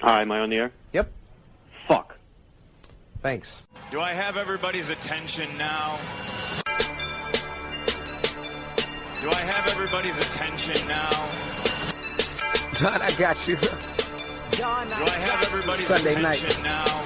Hi, am I on the air? Yep. Fuck. Thanks. Do I have everybody's attention now? Do I have everybody's attention now? John, I got you. John, do I have everybody's Sunday attention night. now?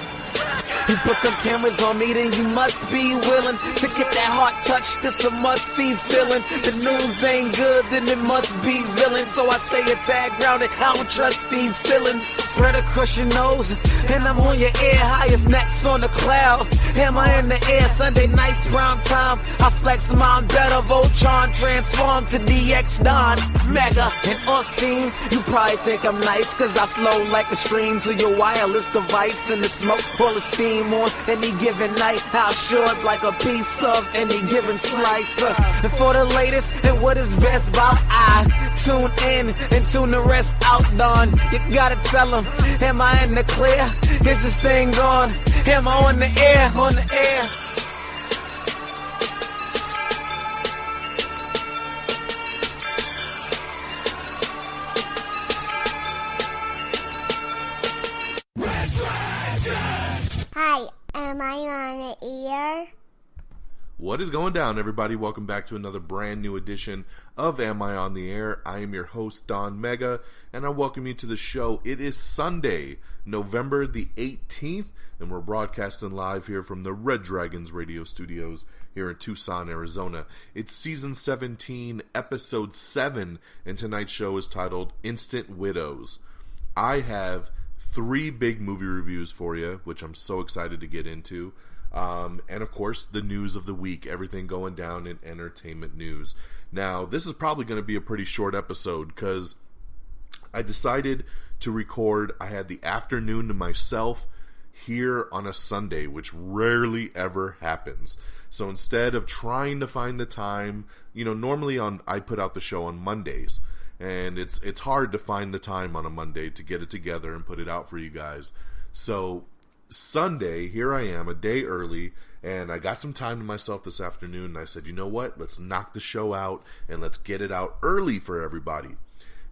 You put them cameras on me, then you must be willing to get that heart touch. This a must-see feeling. The news ain't good, then it must be villain. So I say a tag grounded, I don't trust these ceilings. Spread across your nose, and I'm on your ear. Highest necks on the cloud. Am I in the air? Sunday nights, prime time. I flex mine better. Voltron transform to DX Don. Mega and obscene. You probably think I'm nice, cause I slow like a stream to your wireless device. And the smoke full of steam on any given night. I'll short like a piece of any given slice. And for the latest and what is best about, I tune in and tune the rest out, Don. You gotta tell them, am I in the clear? Is this thing on? Am I on the air? On the air. Hi, am I on the air? What is going down, everybody? Welcome back to another brand new edition of Am I on the Air? I am your host, Don Mega, and I welcome you to the show. It is Sunday, November the 18th, and we're broadcasting live here from the Red Dragons radio studios here in Tucson, Arizona. It's season 17, episode 7, and tonight's show is titled Instant Widows. I have 3 big movie reviews for you, which I'm so excited to get into. And of course, the news of the week, everything going down in entertainment news. Now, this is probably going to be a pretty short episode because I decided to record. I had the afternoon to myself here on a Sunday, which rarely ever happens. So instead of trying to find the time, normally I put out the show on Mondays. And it's hard to find the time on a Monday to get it together and put it out for you guys. So Sunday, here I am, a day early, and I got some time to myself this afternoon, and I said, you know what? Let's knock the show out, and let's get it out early for everybody.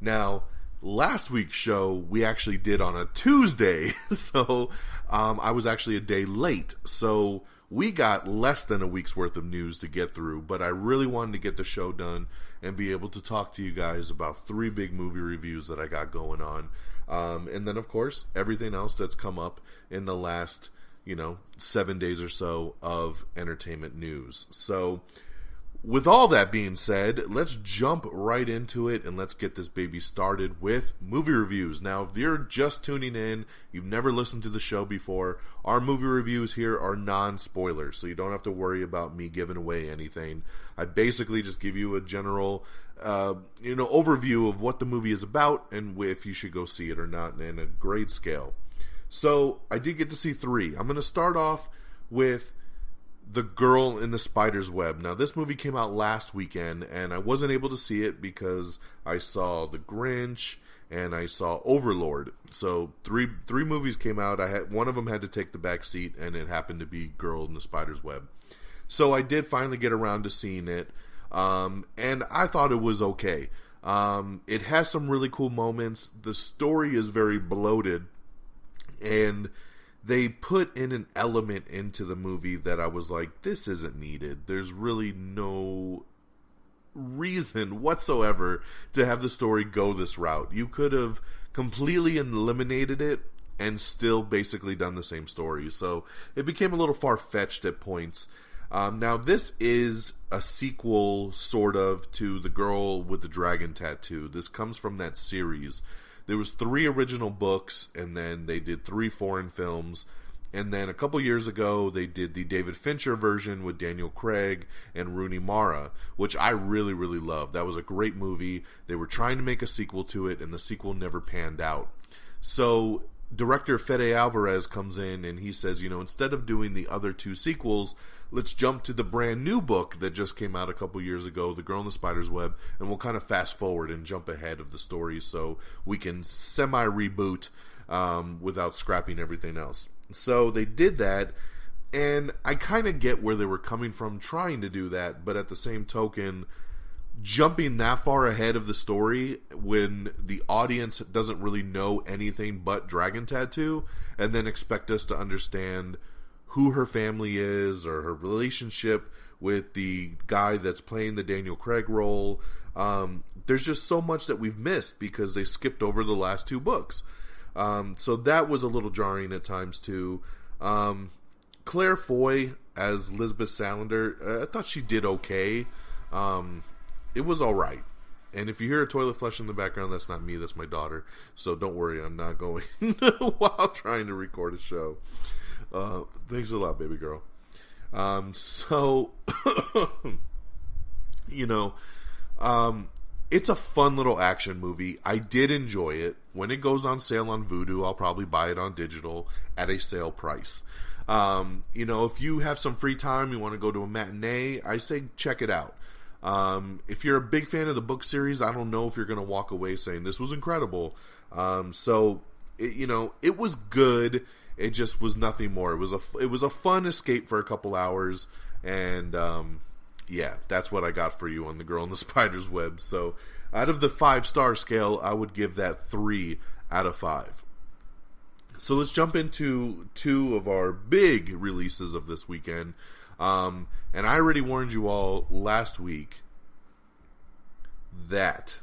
Now, last week's show, we actually did on a Tuesday, so I was actually a day late. So we got less than a week's worth of news to get through, but I really wanted to get the show done and be able to talk to you guys about 3 big movie reviews that I got going on. And then, of course, everything else that's come up in the last, 7 days or so of entertainment news. So, with all that being said, let's jump right into it and let's get this baby started with movie reviews. Now, if you're just tuning in, you've never listened to the show before, our movie reviews here are non-spoilers, so you don't have to worry about me giving away anything. I basically just give you a general, overview of what the movie is about and if you should go see it or not in a grade scale. So, I did get to see 3. I'm going to start off with The Girl in the Spider's Web. Now, this movie came out last weekend, and I wasn't able to see it because I saw The Grinch and I saw Overlord. So, three movies came out. One of them had to take the back seat, and it happened to be Girl in the Spider's Web. So, I did finally get around to seeing it, and I thought it was okay. It has some really cool moments. The story is very bloated, and they put in an element into the movie that I was like, this isn't needed. There's really no reason whatsoever to have the story go this route. You could have completely eliminated it and still basically done the same story. So it became a little far-fetched at points. Now, this is a sequel, sort of, to The Girl with the Dragon Tattoo. This comes from that series. There was 3 original books, and then they did 3 foreign films. And then a couple years ago, they did the David Fincher version with Daniel Craig and Rooney Mara, which I really, really loved. That was a great movie. They were trying to make a sequel to it, and the sequel never panned out. So director Fede Alvarez comes in, and he says, instead of doing the other 2 sequels, let's jump to the brand new book that just came out a couple years ago, The Girl in the Spider's Web, and we'll kind of fast forward and jump ahead of the story so we can semi-reboot without scrapping everything else. So they did that, and I kind of get where they were coming from trying to do that, but at the same token, jumping that far ahead of the story when the audience doesn't really know anything but Dragon Tattoo, and then expect us to understand who her family is or her relationship with the guy that's playing the Daniel Craig role. There's just so much that we've missed because they skipped over the last 2 books. So that was a little jarring at times too. Claire Foy as Lisbeth Salander, I thought she did okay. It was alright. And if you hear a toilet flush in the background, that's not me, that's my daughter. So don't worry, I'm not going while trying to record a show. Thanks a lot, baby girl. So, it's a fun little action movie. I did enjoy it. When it goes on sale on Vudu, I'll probably buy it on digital at a sale price. If you have some free time, you want to go to a matinee, I say check it out. If you're a big fan of the book series, I don't know if you're going to walk away saying this was incredible. It was good. It just was nothing more. It was a fun escape for a couple hours, and that's what I got for you on The Girl in the Spider's Web. So, out of the 5-star scale, I would give that 3 out of 5. So let's jump into 2 of our big releases of this weekend. And I already warned you all last week that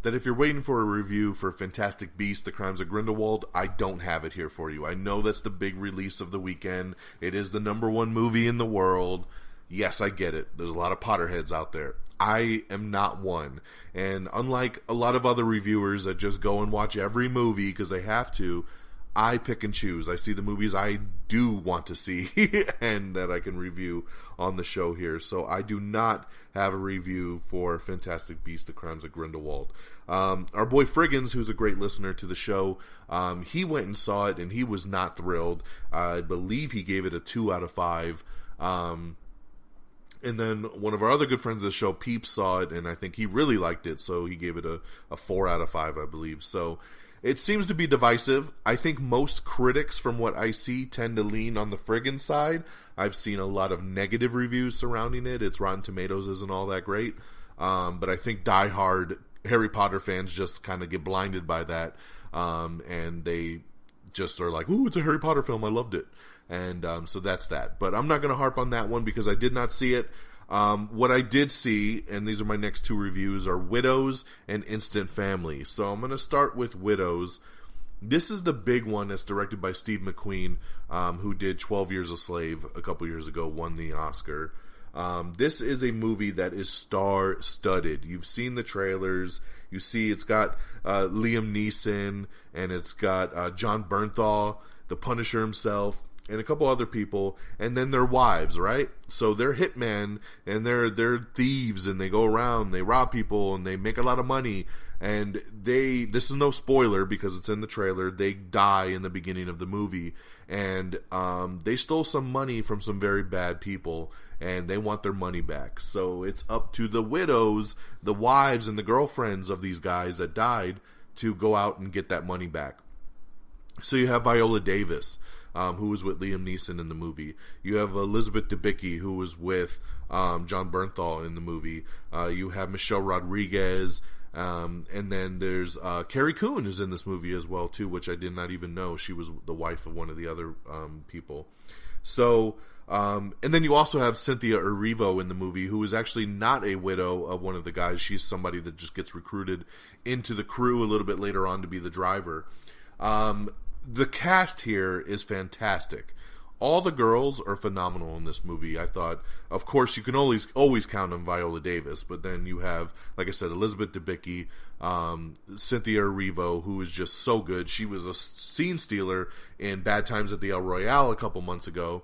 if you're waiting for a review for Fantastic Beasts: The Crimes of Grindelwald, I don't have it here for you. I know that's the big release of the weekend. It is the #1 movie in the world. Yes, I get it. There's a lot of Potterheads out there. I am not one. And unlike a lot of other reviewers that just go and watch every movie because they have to, I pick and choose. I see the movies I do want to see and that I can review on the show here. So I do not have a review for Fantastic Beasts: The Crimes of Grindelwald. Our boy Friggins, who's a great listener to the show, he went and saw it and he was not thrilled. I believe he gave it a 2 out of 5. And then one of our other good friends of the show, Peeps, saw it and I think he really liked it. So he gave it a 4 out of 5, I believe. So it seems to be divisive. I think most critics, from what I see, tend to lean on the Friggin side. I've seen a lot of negative reviews surrounding it. Its Rotten Tomatoes isn't all that great. But I think diehard Harry Potter fans just kind of get blinded by that. And they just are like, ooh, it's a Harry Potter film. I loved it. And so that's that. But I'm not going to harp on that one because I did not see it. What I did see, and these are my next 2 reviews, are Widows and Instant Family. So I'm going to start with Widows. This is the big one that's directed by Steve McQueen, who did 12 Years a Slave a couple years ago, won the Oscar. This is a movie that is star-studded. You've seen the trailers. You see it's got Liam Neeson, and it's got John Bernthal, the Punisher himself, and a couple other people, and then their wives, right? So they're hitmen, and they're thieves, and they go around, they rob people, and they make a lot of money, and this is no spoiler because it's in the trailer, they die in the beginning of the movie, and they stole some money from some very bad people, and they want their money back. So it's up to the widows, the wives, and the girlfriends of these guys that died to go out and get that money back. So you have Viola Davis, who was with Liam Neeson in the movie. You have Elizabeth Debicki, who was with John Bernthal in the movie. You have Michelle Rodriguez, and then there's Carrie Coon is in this movie as well too, which I did not even know. She was the wife of one of the other people. So, and then you also have Cynthia Erivo in the movie, who is actually not a widow of one of the guys. She's somebody that just gets recruited into the crew a little bit later on to be the driver. The cast here is fantastic. All the girls are phenomenal in this movie. I thought, of course, you can always count on Viola Davis, but then you have, like I said, Elizabeth Debicki, Cynthia Erivo, who is just so good. She was a scene stealer in Bad Times at the El Royale a couple months ago.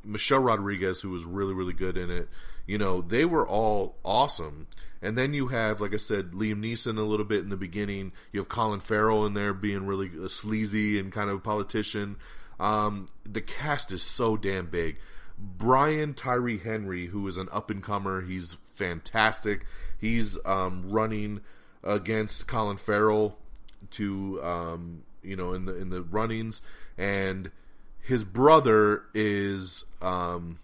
Michelle Rodriguez, who was really, really good in it. You know, they were all awesome. And then you have, like I said, Liam Neeson a little bit in the beginning. You have Colin Farrell in there being really sleazy and kind of a politician. The cast is so damn big. Brian Tyree Henry, who is an up-and-comer, he's fantastic. He's running against Colin Farrell to, in the runnings. And his brother is Daniel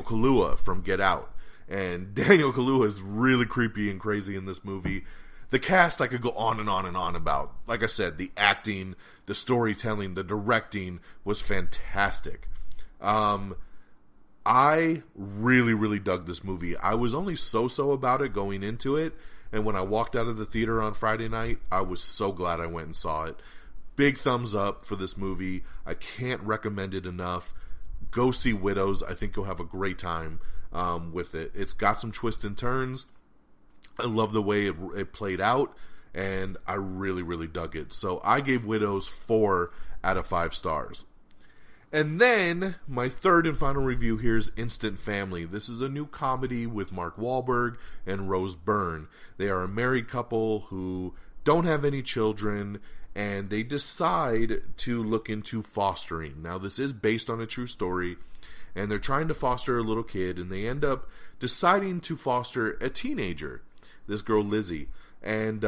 Kaluuya from Get Out. And Daniel Kaluuya is really creepy and crazy in this movie. The cast I could go on and on and on about. Like I said, the acting, the storytelling, the directing was fantastic. I really, really dug this movie. I was only so-so about it going into it, and when I walked out of the theater on Friday night, I was so glad I went and saw it. Big thumbs up for this movie. I can't recommend it enough. Go see Widows. I think you'll have a great time with it. It's got some twists and turns. I love the way it played out, and I really, really dug it. So I gave Widows 4 out of 5 stars. And then, my third and final review here is Instant Family. This is a new comedy with Mark Wahlberg and Rose Byrne. They are a married couple who don't have any children, and they decide to look into fostering. Now, this is based on a true story, and they're trying to foster a little kid, and they end up deciding to foster a teenager, this girl Lizzie. And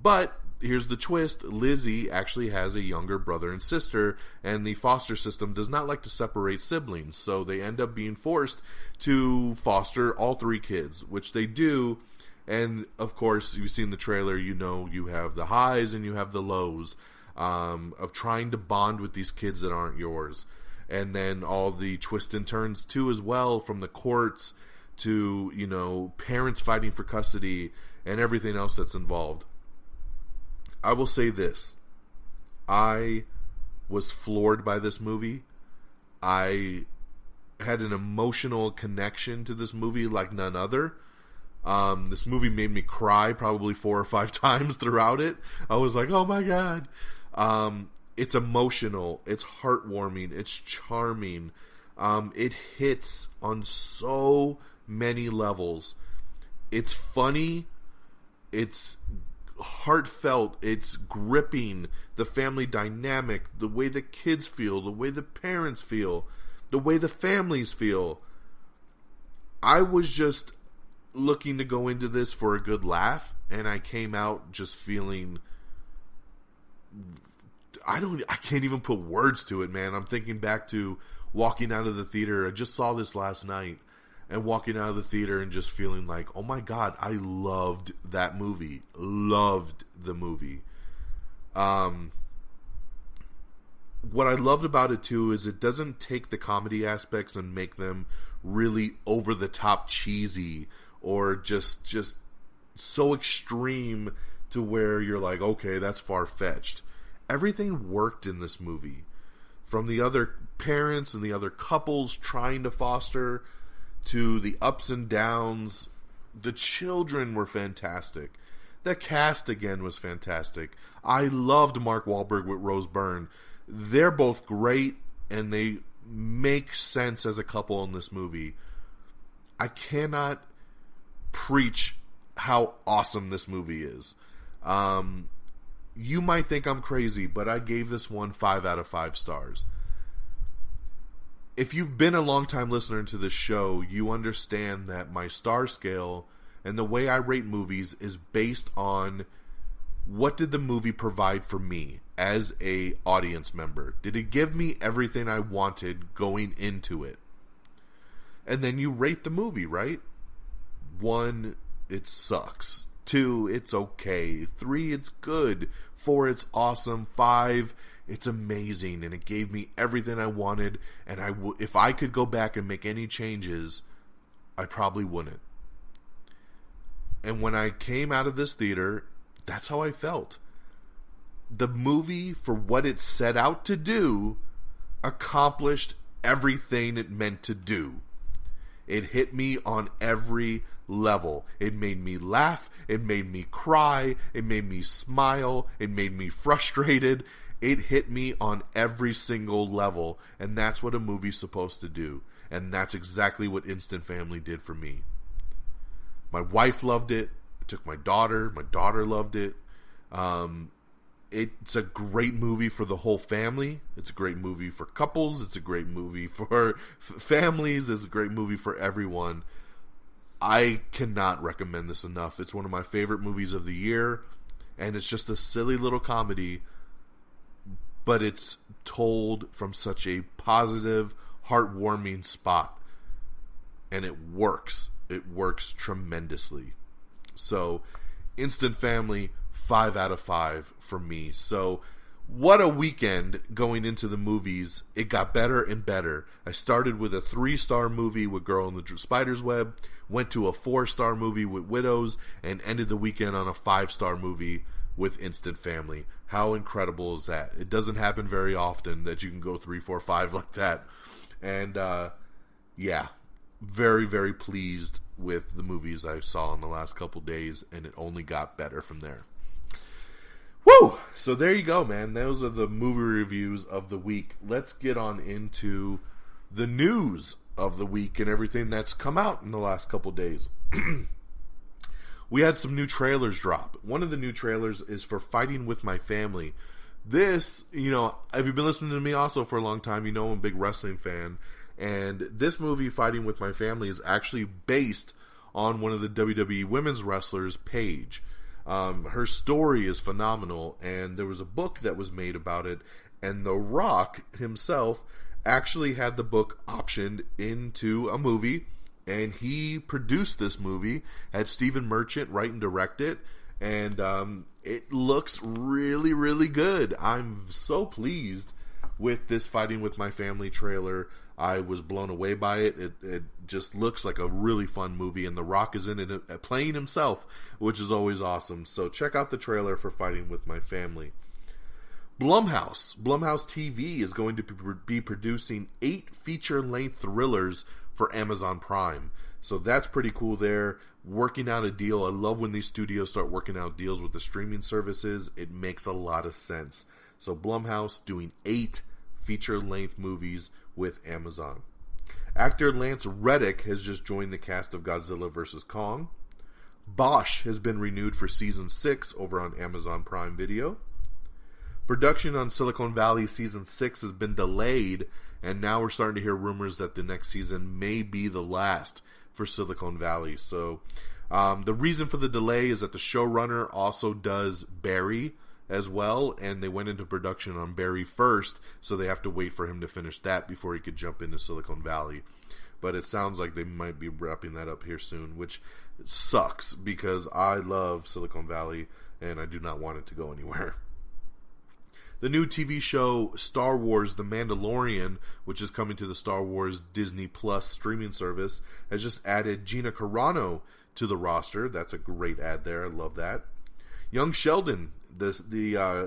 but here's the twist: Lizzie actually has a younger brother and sister, and the foster system does not like to separate siblings, so they end up being forced to foster all 3 kids, which they do. And of course, you've seen the trailer, you know you have the highs and you have the lows of trying to bond with these kids that aren't yours. And then all the twists and turns too as well, from the courts to, you know, parents fighting for custody and everything else that's involved. I will say this: I was floored by this movie. I had an emotional connection to this movie like none other. This movie made me cry probably 4 or 5 times throughout it. I was like, oh my god. It's emotional, it's heartwarming, it's charming. It hits on so many levels. It's funny, it's heartfelt, it's gripping. The family dynamic, the way the kids feel, the way the parents feel, the way the families feel. I was just looking to go into this for a good laugh, and I came out just feeling, I can't even put words to it, man. I'm thinking back to walking out of the theater. I just saw this last night, and walking out of the theater and just feeling like, oh my god, I loved that movie. Loved the movie. What I loved about it too is it doesn't take the comedy aspects and make them really over the top cheesy or just so extreme to where you're like, okay, that's far-fetched. Everything worked in this movie. From the other parents and the other couples trying to foster, to the ups and downs. The children were fantastic. The cast, again, was fantastic. I loved Mark Wahlberg with Rose Byrne. They're both great, and they make sense as a couple in this movie. I cannot preach how awesome this movie is. You might think I'm crazy, but I gave this one 5 out of 5 stars. If you've been a long time listener to this show, you understand that my star scale and the way I rate movies is based on what did the movie provide for me as a audience member. Did it give me everything I wanted going into it? And then you rate the movie, right? 1, it sucks. 2, it's okay. 3, it's good. 4, it's awesome. 5, it's amazing, and it gave me everything I wanted, and if I could go back and make any changes, I probably wouldn't. And when I came out of this theater, that's how I felt. The movie, for what it set out to do, accomplished everything it meant to do. It hit me on every level. It made me laugh. It made me cry. It made me smile. It made me frustrated. It hit me on every single level. And that's what a movie's supposed to do. And that's exactly what Instant Family did for me. My wife loved it. I took my daughter. My daughter loved it. It's a great movie for the whole family. It's a great movie for couples. It's a great movie for families. It's a great movie for everyone. I cannot recommend this enough. It's one of my favorite movies of the year, and it's just a silly little comedy, but it's told from such a positive, heartwarming spot, and it works. It works tremendously. So, Instant Family, 5 out of 5 for me. So, what a weekend going into the movies. It got better and better. I started with a 3-star movie with Girl in the Spider's Web, went to a 4-star movie with Widows, and ended the weekend on a 5-star movie with Instant Family. How incredible is that? It doesn't happen very often that you can go 3, 4, 5 like that. And, yeah, very, very pleased with the movies I saw in the last couple days, and it only got better from there. Woo! So there you go, man. Those are the movie reviews of the week. Let's get on into the news of the week and everything that's come out in the last couple days. We had some new trailers drop. One of the new trailers is for Fighting With My Family. This, if you've been listening to me also for a long time, I'm a big wrestling fan. And this movie, Fighting With My Family, is actually based on one of the WWE women's wrestlers, Paige. Her story is phenomenal, and there was a book that was made about it, and The Rock himself actually had the book optioned into a movie, and he produced this movie, had Stephen Merchant write and direct it, and it looks really, really good. I'm so pleased with this Fighting With My Family trailer. I was blown away by it. It just looks like a really fun movie, and The Rock is in it playing himself, which is always awesome. So check out the trailer for Fighting With My Family. Blumhouse TV is going to be producing 8 feature-length thrillers for Amazon Prime. So that's pretty cool there. Working out a deal. I love when these studios start working out deals with the streaming services. It makes a lot of sense. So Blumhouse doing 8 feature-length movies with Amazon. Actor Lance Reddick has just joined the cast of Godzilla vs. Kong. Bosch has been renewed for Season 6 over on Amazon Prime Video. Production on Silicon Valley Season 6 has been delayed, and now we're starting to hear rumors that the next season may be the last for Silicon Valley. So the reason for the delay is that the showrunner also does Barry as well, and they went into production on Barry first, so they have to wait for him to finish that before he could jump into Silicon Valley. But it sounds like they might be wrapping that up here soon, which sucks because I love Silicon Valley and I do not want it to go anywhere. The new TV show Star Wars The Mandalorian, which is coming to the Star Wars Disney Plus streaming service, has just added Gina Carano to the roster. That's a great ad there. I love that. Young Sheldon,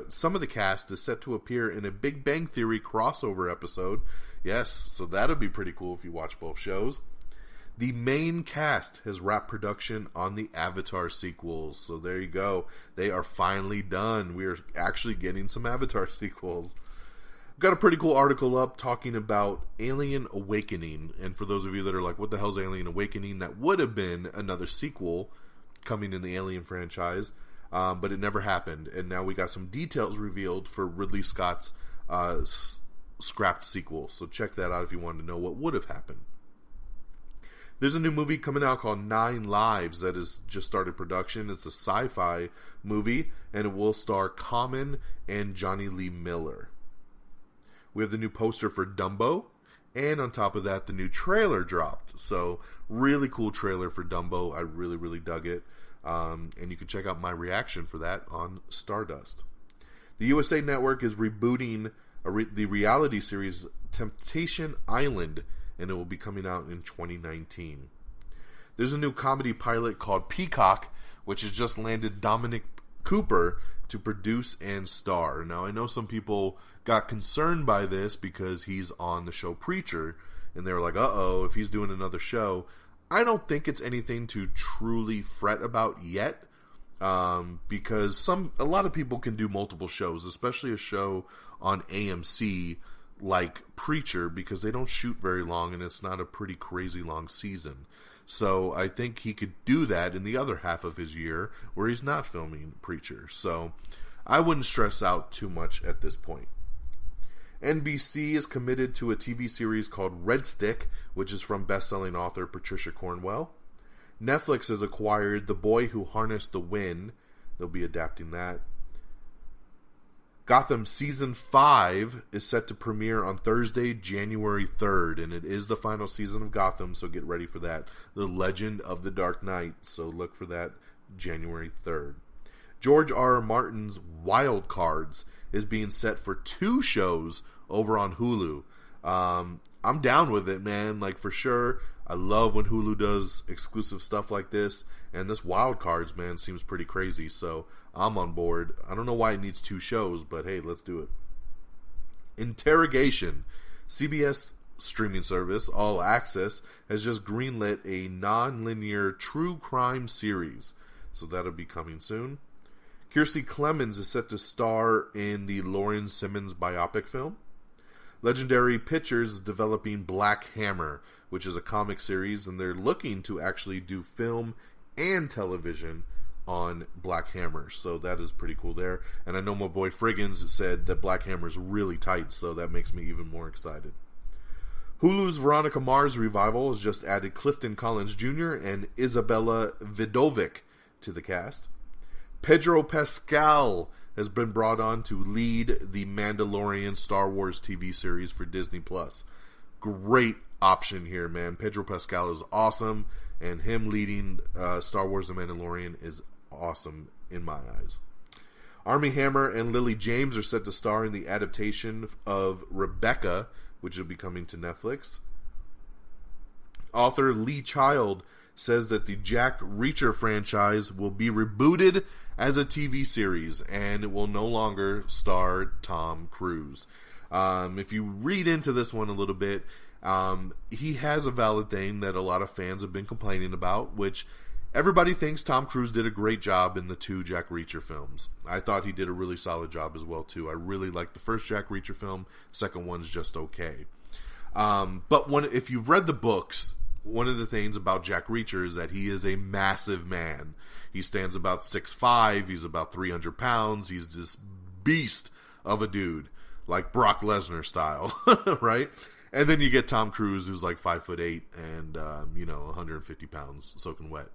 some of the cast is set to appear in a Big Bang Theory crossover episode. Yes, so that'll be pretty cool if you watch both shows. The main cast has wrapped production on the Avatar sequels. So there you go. They are finally done. We are actually getting some Avatar sequels. I've got a pretty cool article up talking about Alien Awakening. And for those of you that are like, what the hell's Alien Awakening? That would have been another sequel coming in the Alien franchise. But it never happened. And now we got some details revealed for Ridley Scott's scrapped sequel. So check that out if you want to know what would have happened. There's a new movie coming out called 9 Lives that has just started production. It's a sci-fi movie, and it will star Common and Johnny Lee Miller. We have the new poster for Dumbo, and on top of that, the new trailer dropped. So, really cool trailer for Dumbo. I really, really dug it. And you can check out my reaction for that on Stardust. The USA Network is rebooting the reality series Temptation Island, and it will be coming out in 2019. There's a new comedy pilot called Peacock, which has just landed Dominic Cooper to produce and star. Now, I know some people got concerned by this because he's on the show Preacher, and they were like, uh-oh, if he's doing another show. I don't think it's anything to truly fret about yet, because a lot of people can do multiple shows, especially a show on AMC like Preacher, because they don't shoot very long and it's not a pretty crazy long season. So I think he could do that in the other half of his year where he's not filming Preacher. So I wouldn't stress out too much at this point. NBC is committed to a TV series called Red Stick, which is from best-selling author Patricia Cornwell. Netflix has acquired The Boy Who Harnessed the Wind. They'll be adapting that. Gotham Season 5 is set to premiere on Thursday, January 3rd, and it is the final season of Gotham, so get ready for that. The Legend of the Dark Knight, so look for that January 3rd. George R. R. Martin's Wild Cards is being set for 2 shows over on Hulu. I'm down with it, man, like for sure. I love when Hulu does exclusive stuff like this, and this Wild Cards, man, seems pretty crazy, so I'm on board. I don't know why it needs 2 shows, but hey, let's do it. Interrogation. CBS streaming service, All Access, has just greenlit a non-linear true crime series, so that'll be coming soon. Kiersey Clemons is set to star in the Lauren Simmons biopic film. Legendary Pictures is developing Black Hammer, which is a comic series, and they're looking to actually do film and television on Black Hammer, so that is pretty cool there. And I know my boy Friggins said that Black Hammer is really tight, so that makes me even more excited. Hulu's Veronica Mars revival has just added Clifton Collins Jr. and Isabella Vidovic to the cast. Pedro Pascal has been brought on to lead the Mandalorian Star Wars TV series for Disney+. Great option here, man. Pedro Pascal is awesome, and him leading Star Wars The Mandalorian is awesome in my eyes. Armie Hammer and Lily James are set to star in the adaptation of Rebecca, which will be coming to Netflix. Author Lee Child says that the Jack Reacher franchise will be rebooted as a TV series, and it will no longer star Tom Cruise. If you read into this one a little bit, he has a valid thing that a lot of fans have been complaining about, which everybody thinks Tom Cruise did a great job in the 2 Jack Reacher films. I thought he did a really solid job as well, too. I really liked the first Jack Reacher film. Second one's just okay. But if you've read the books, one of the things about Jack Reacher is that he is a massive man. He stands about 6'5", he's about 300 pounds, he's this beast of a dude, like Brock Lesnar style, right? And then you get Tom Cruise, who's like 5'8" and 150 pounds soaking wet.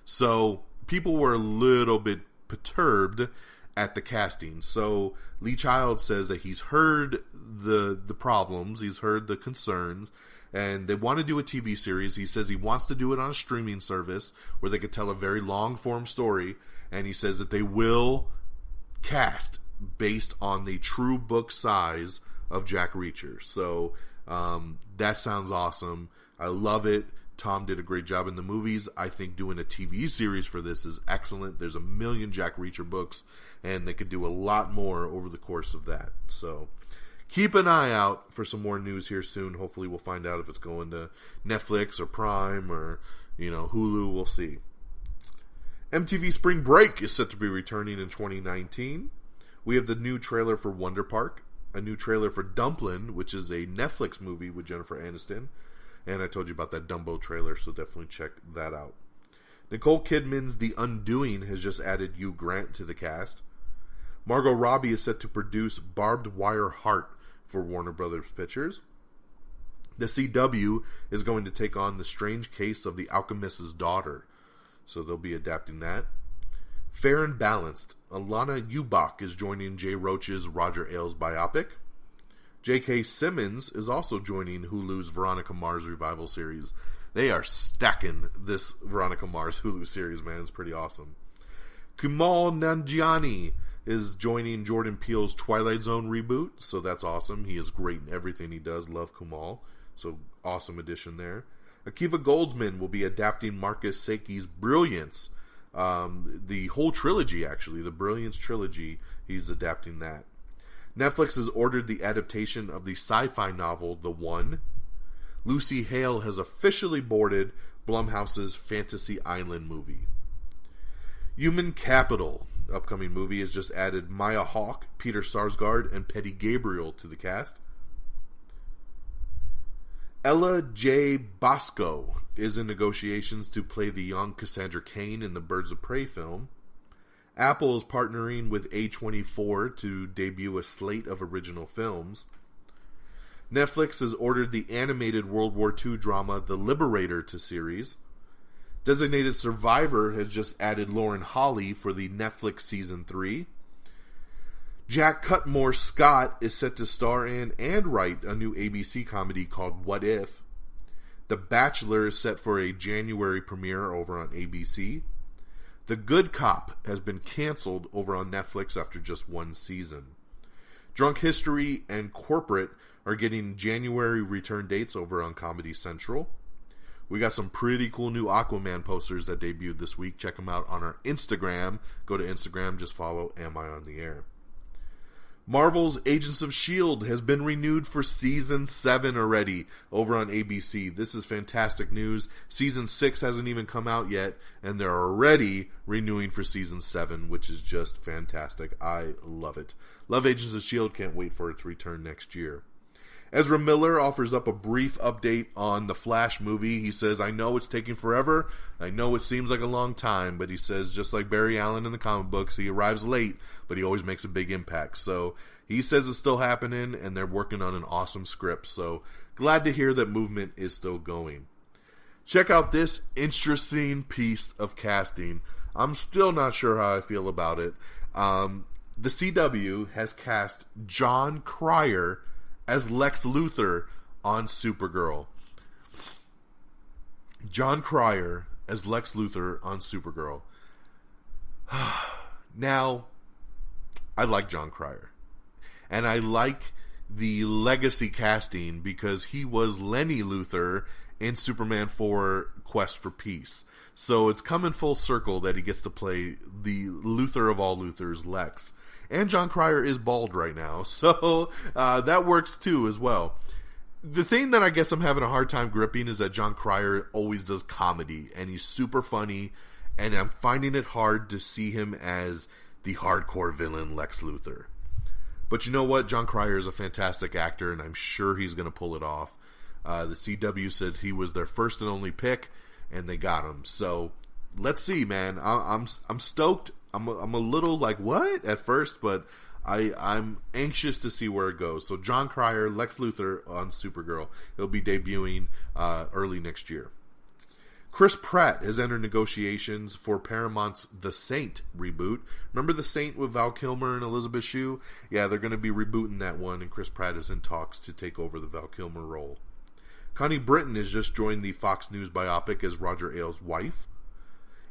So people were a little bit perturbed at the casting. So Lee Child says that he's heard the problems, he's heard the concerns, and they want to do a TV series. He says he wants to do it on a streaming service where they could tell a very long-form story, and he says that they will cast based on the true book size of Jack Reacher. So that sounds awesome. I love it. Tom did a great job in the movies. I think doing a TV series for this is excellent. There's a million Jack Reacher books, and they could do a lot more over the course of that. So keep an eye out for some more news here soon. Hopefully we'll find out if it's going to Netflix or Prime or, Hulu. We'll see. MTV Spring Break is set to be returning in 2019. We have the new trailer for Wonder Park, a new trailer for Dumplin', which is a Netflix movie with Jennifer Aniston. And I told you about that Dumbo trailer, so definitely check that out. Nicole Kidman's The Undoing has just added Hugh Grant to the cast. Margot Robbie is set to produce Barbed Wire Heart for Warner Brothers Pictures. The CW is going to take on The Strange Case of the Alchemist's Daughter, so they'll be adapting that. Fair and Balanced, Alana Ubach is joining Jay Roach's Roger Ailes biopic. J.K. Simmons is also joining Hulu's Veronica Mars revival series. They are stacking this Veronica Mars Hulu series, man. It's pretty awesome. Kumail Nanjiani is joining Jordan Peele's Twilight Zone reboot, so that's awesome. He is great in everything he does. Love Kumail, so awesome addition there. Akiva Goldsman will be adapting Marcus Sakie's Brilliance, the whole trilogy, actually, the Brilliance trilogy. He's adapting that. Netflix has ordered the adaptation of the sci-fi novel The One. Lucy Hale has officially boarded Blumhouse's Fantasy Island movie. Human Capital, upcoming movie, has just added Maya Hawke, Peter Sarsgaard, and Petty Gabriel to the cast. Ella J. Bosco is in negotiations to play the young Cassandra Cain in the Birds of Prey film. Apple is partnering with A24 to debut a slate of original films. Netflix has ordered the animated World War II drama The Liberator to series. Designated Survivor has just added Lauren Holly for the Netflix Season 3. Jack Cutmore Scott is set to star in and write a new ABC comedy called What If. The Bachelor is set for a January premiere over on ABC. The Good Cop has been canceled over on Netflix after just one season. Drunk History and Corporate are getting January return dates over on Comedy Central. We got some pretty cool new Aquaman posters that debuted this week. Check them out on our Instagram. Go to Instagram, just follow Am I on the Air. Marvel's Agents of S.H.I.E.L.D. has been renewed for Season 7 already over on ABC. This is fantastic news. Season 6 hasn't even come out yet, and they're already renewing for Season 7, which is just fantastic. I love it. Love Agents of S.H.I.E.L.D. Can't wait for its return next year. Ezra Miller offers up a brief update on the Flash movie. He says, I know it's taking forever. I know it seems like a long time. But he says, just like Barry Allen in the comic books, he arrives late, but he always makes a big impact. So he says it's still happening, and they're working on an awesome script. So glad to hear that movement is still going. Check out this interesting piece of casting. I'm still not sure how I feel about it. The CW has cast Jon Cryer as Lex Luthor on Supergirl. Jon Cryer as Lex Luthor on Supergirl. Now, I like Jon Cryer. And I like the legacy casting because he was Lenny Luthor in Superman 4 Quest for Peace. So it's coming full circle that he gets to play the Luthor of all Luthors, Lex. And Jon Cryer is bald right now, so that works too as well. The thing that I guess I'm having a hard time gripping is that Jon Cryer always does comedy, and he's super funny, and I'm finding it hard to see him as the hardcore villain Lex Luthor. But you know what? Jon Cryer is a fantastic actor, and I'm sure he's going to pull it off. The CW said he was their first and only pick, and they got him. So let's see, man. I'm stoked. I'm a little like, what? At first, but I'm anxious to see where it goes. So Jon Cryer, Lex Luthor on Supergirl. He'll be debuting early next year. Chris Pratt has entered negotiations for Paramount's The Saint reboot. Remember The Saint with Val Kilmer and Elizabeth Shue? Yeah, they're going to be rebooting that one, and Chris Pratt is in talks to take over the Val Kilmer role. Connie Britton has just joined the Fox News biopic as Roger Ailes' wife.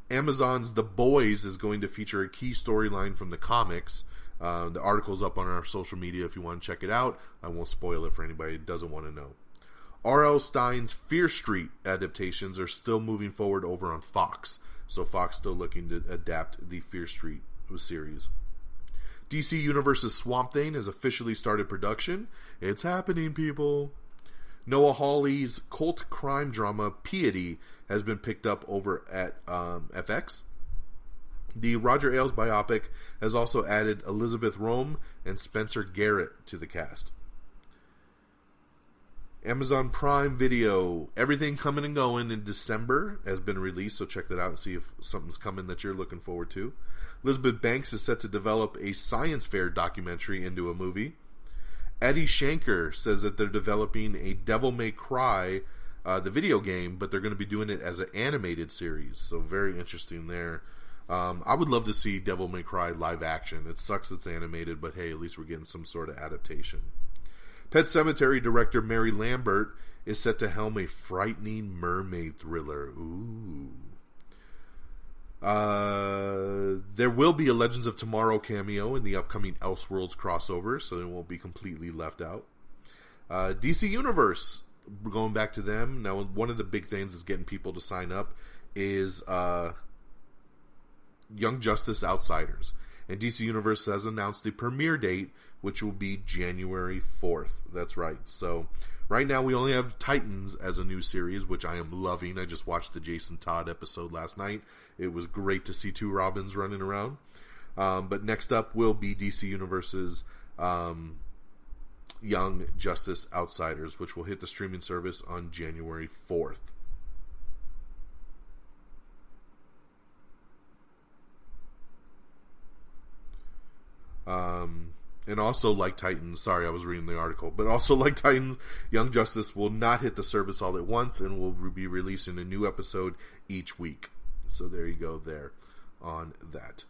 Amazon's The Boys is going to feature a key storyline from the comics. The article's up on our social media if you want to check it out. I won't spoil it for anybody who doesn't want to know. R.L. Stein's Fear Street adaptations are still moving forward over on Fox. So Fox still looking to adapt the Fear Street series. DC Universe's Swamp Thing has officially started production. It's happening, people. Noah Hawley's cult crime drama Piety has been picked up over at FX. The Roger Ailes biopic has also added Elizabeth Rome and Spencer Garrett to the cast. Amazon Prime Video, Everything Coming and Going in December has been released, so check that out and see if something's coming that you're looking forward to. Elizabeth Banks is set to develop a science fair documentary into a movie. Eddie Shanker says that they're developing a Devil May Cry, the video game, but they're going to be doing it as an animated series, so very interesting there. I would love to see Devil May Cry live action. It sucks it's animated, but hey, at least we're getting some sort of adaptation. Pet Sematary director Mary Lambert is set to helm a frightening mermaid thriller. Ooh. There will be a Legends of Tomorrow cameo in the upcoming Elseworlds crossover, so it won't be completely left out. DC Universe, going back to them, now one of the big things that's getting people to sign up is Young Justice Outsiders. And DC Universe has announced the premiere date, which will be January 4th. That's right. So right now we only have Titans as a new series, which I am loving. I just watched the Jason Todd episode last night. It was great to see two Robins running around. But next up will be DC Universe's Young Justice Outsiders, which will hit the streaming service on January 4th. And also like Titans, sorry I was reading the article, but also like Titans, Young Justice will not hit the service all at once and will be releasing a new episode each week. So there you go there on that.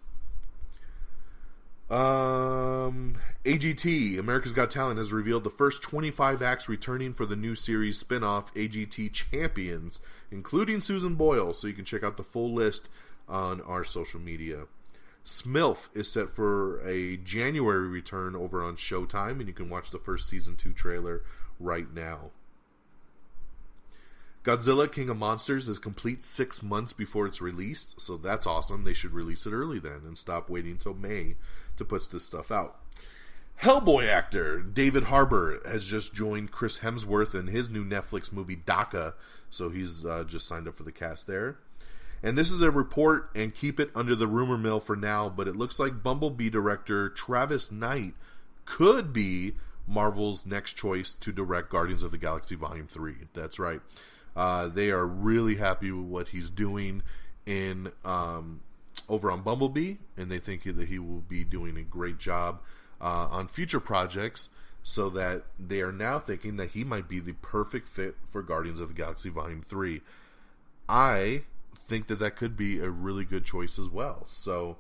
AGT, America's Got Talent, has revealed the first 25 acts returning for the new series spin-off AGT Champions, including Susan Boyle, so you can check out the full list on our social media. Smilf is set for a January return over on Showtime, and you can watch the first Season 2 trailer right now. Godzilla King of Monsters is complete 6 months before it's released, so that's awesome. They should release it early then and stop waiting until May to put this stuff out. Hellboy actor David Harbour has just joined Chris Hemsworth in his new Netflix movie DACA, so he's just signed up for the cast there. And this is a report, and keep it under the rumor mill for now, but it looks like Bumblebee director Travis Knight could be Marvel's next choice to direct Guardians of the Galaxy Volume 3. That's right. They are really happy with what he's doing in over on Bumblebee, and they think that he will be doing a great job on future projects, so that they are now thinking that he might be the perfect fit for Guardians of the Galaxy Volume 3. I think that could be a really good choice as well. So,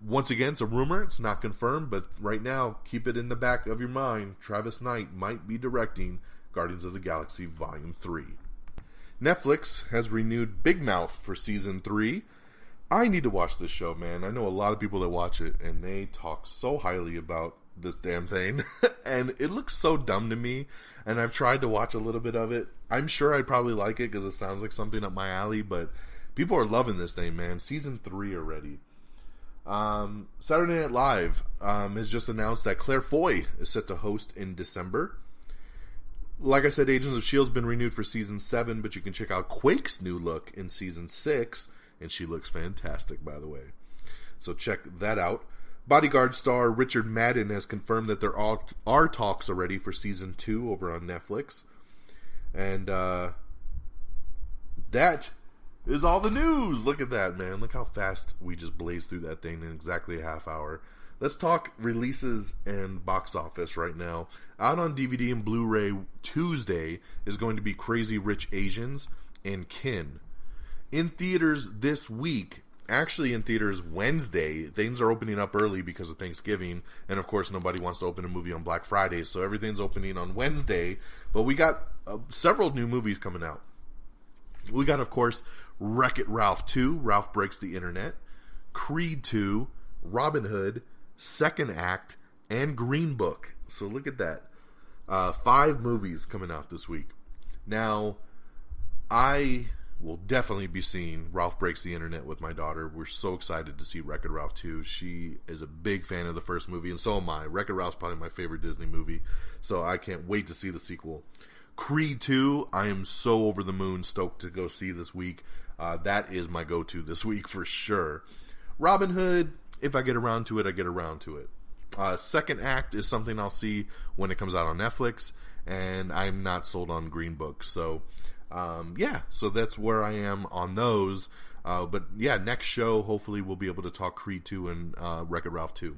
once again, it's a rumor. It's not confirmed, but right now, keep it in the back of your mind. Travis Knight might be directing Guardians of the Galaxy Volume 3. Netflix has renewed Big Mouth for Season 3. I need to watch this show, man. I know a lot of people that watch it, and they talk so highly about this damn thing. And it looks so dumb to me, and I've tried to watch a little bit of it. I'm sure I'd probably like it because it sounds like something up my alley, but people are loving this thing, man. Season 3 already. Saturday Night Live has just announced that Claire Foy is set to host in December. Like I said, Agents of S.H.I.E.L.D.'s been renewed for Season 7, but you can check out Quake's new look in Season 6, and she looks fantastic, by the way. So check that out. Bodyguard star Richard Madden has confirmed that there are talks already for Season 2 over on Netflix. And that is all the news. Look at that, man. Look how fast we just blazed through that thing in exactly a half hour. Let's talk releases and box office right now. Out on DVD and Blu-ray Tuesday is going to be Crazy Rich Asians and Kin. In theaters this week, actually in theaters Wednesday, things are opening up early because of Thanksgiving, and of course nobody wants to open a movie on Black Friday, so everything's opening on Wednesday, but we got several new movies coming out. We got, of course, Wreck-It Ralph 2, Ralph Breaks the Internet, Creed 2, Robin Hood, Second Act, and Green Book. So look at that. 5 movies coming out this week. Now, I will definitely be seeing Ralph Breaks the Internet with my daughter. We're so excited to see Wreck-It Ralph 2. She is a big fan of the first movie, and so am I. Wreck-It Ralph's probably my favorite Disney movie, so I can't wait to see the sequel. Creed 2, I am so over the moon stoked to go see this week. That is my go-to this week for sure. Robin Hood, if I get around to it, I get around to it. Second Act is something I'll see when it comes out on Netflix, and I'm not sold on Green Book. So, so that's where I am on those. But yeah, next show, hopefully we'll be able to talk Creed 2 and Wreck-It Ralph 2.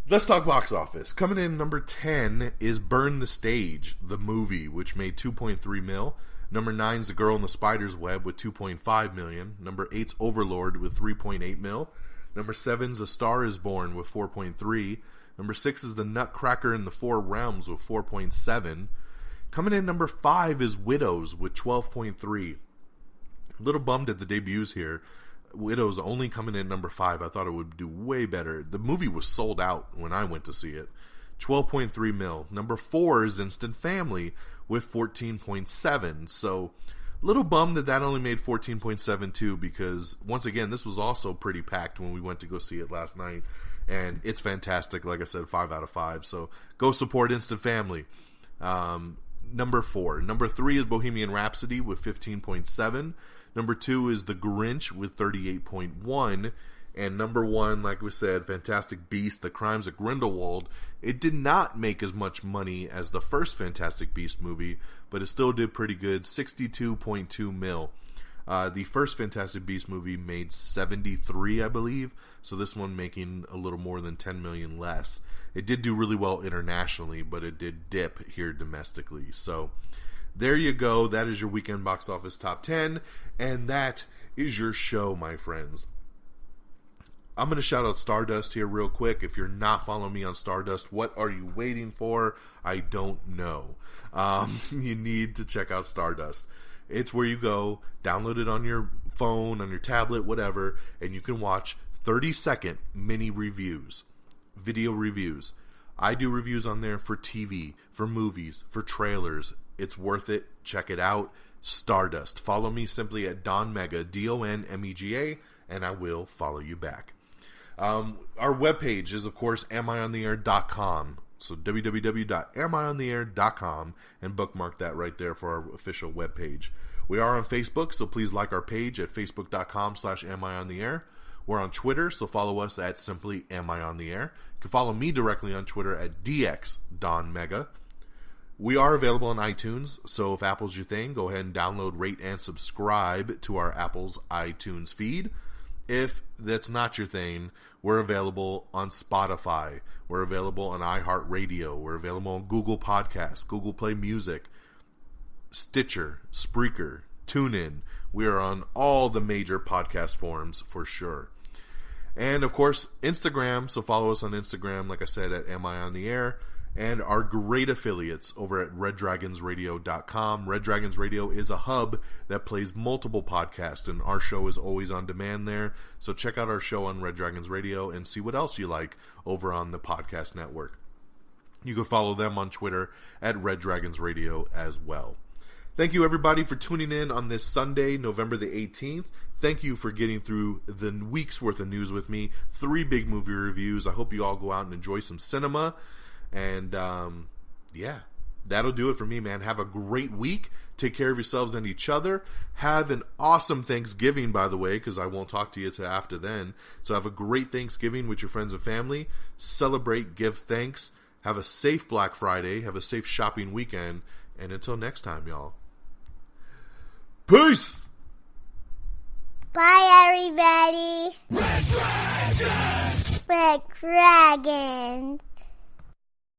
Let's talk box office. Coming in number 10 is Burn the Stage, the movie, which made $2.3 million. Number 9 is The Girl in the Spider's Web with $2.5 million. Number 8's Overlord with $3.8 million. Number 7's A Star is Born with $4.3. Number 6 is The Nutcracker in the Four Realms with $4.7. Coming in number 5 is Widows with $12.3. A little bummed at the debuts here. Widows only coming in number 5. I thought it would do way better. The movie was sold out when I went to see it. $12.3 million. Number 4 is Instant Family with $14.7. So, a little bummed that only made $14.7 too, because once again, this was also pretty packed when we went to go see it last night, and it's fantastic. Like I said, 5 out of 5. So go support Instant Family. Number 4. Number 3 is Bohemian Rhapsody with 15.7. Number 2 is The Grinch with 38.1. And number 1, like we said, Fantastic Beasts: The Crimes of Grindelwald. It did not make as much money as the first Fantastic Beasts movie, but it still did pretty good, $62.2 million. The first Fantastic Beasts movie made 73, I believe, so this one making a little more than 10 million less. It did do really well internationally, but it did dip here domestically. So there you go. That is your weekend box office top 10, and that is your show, my friends. I'm going to shout out Stardust here real quick. If you're not following me on Stardust, what are you waiting for? I don't know. You need to check out Stardust. It's where you go, download it on your phone, on your tablet, whatever, and you can watch 30-second mini reviews, video reviews. I do reviews on there for TV, for movies, for trailers. It's worth it. Check it out. Stardust. Follow me simply at Don Mega, DONMEGA, and I will follow you back. Our webpage is, of course, amiontheair.com. So www.amiontheair.com, and bookmark that right there for our official webpage. We are on Facebook, so please like our page at facebook.com/amiontheair. We're on Twitter, so follow us at simply amiontheair. You can follow me directly on Twitter at DXDonMega. We are available on iTunes, so if Apple's your thing, go ahead and download, rate, and subscribe to our Apple's iTunes feed. If that's not your thing, we're available on Spotify. We're available on iHeartRadio. We're available on Google Podcasts, Google Play Music, Stitcher, Spreaker, TuneIn. We are on all the major podcast forums for sure. And, of course, Instagram. So follow us on Instagram, like I said, at Am I On The Air. And our great affiliates over at reddragonsradio.com. Red Dragons Radio is a hub that plays multiple podcasts, and our show is always on demand there. So check out our show on Red Dragons Radio and see what else you like over on the podcast network. You can follow them on Twitter at Red Dragons Radio as well. Thank you, everybody, for tuning in on this Sunday, November the 18th. Thank you for getting through the week's worth of news with me. 3 big movie reviews. I hope you all go out and enjoy some cinema. And, yeah, that'll do it for me, man. Have a great week. Take care of yourselves and each other. Have an awesome Thanksgiving, by the way, because I won't talk to you till after then. So have a great Thanksgiving with your friends and family. Celebrate, give thanks. Have a safe Black Friday. Have a safe shopping weekend. And until next time, y'all. Peace! Bye, everybody. Red Dragon! Red Dragon.